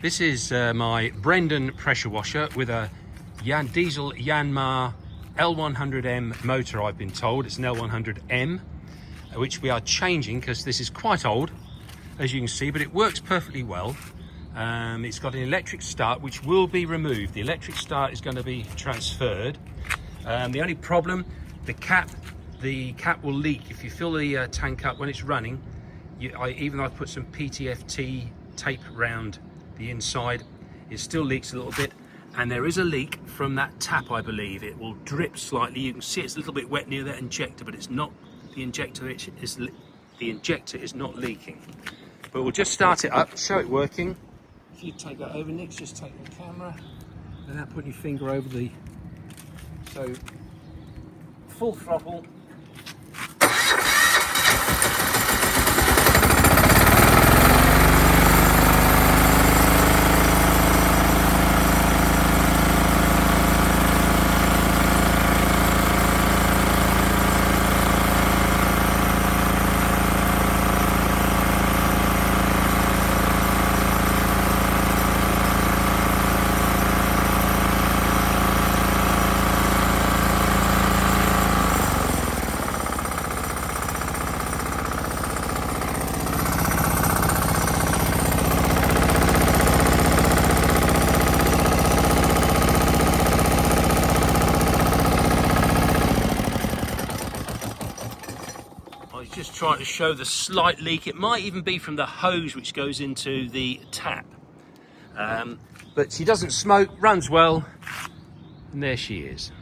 This is my Brendan pressure washer with a diesel Yanmar L100M motor. I've been told it's an L100M, which we are changing because this is quite old, as you can see, but it works perfectly well. It's got an electric start which will be removed. The electric start is going to be transferred. The only problem, the cap will leak if you fill the tank up when it's running. I've put some PTFT tape around the inside, it still leaks a little bit, and there is a leak from that tap. I believe it will drip slightly. You can see it's a little bit wet near that injector, but it's not the injector. The injector is not leaking. But we'll just start it up, show it working. If you take that over, Nick, just take the camera without putting your finger over the. So full throttle. Just trying to show the slight leak. It might even be from the hose which goes into the tap, but she doesn't smoke, runs well, and there she is.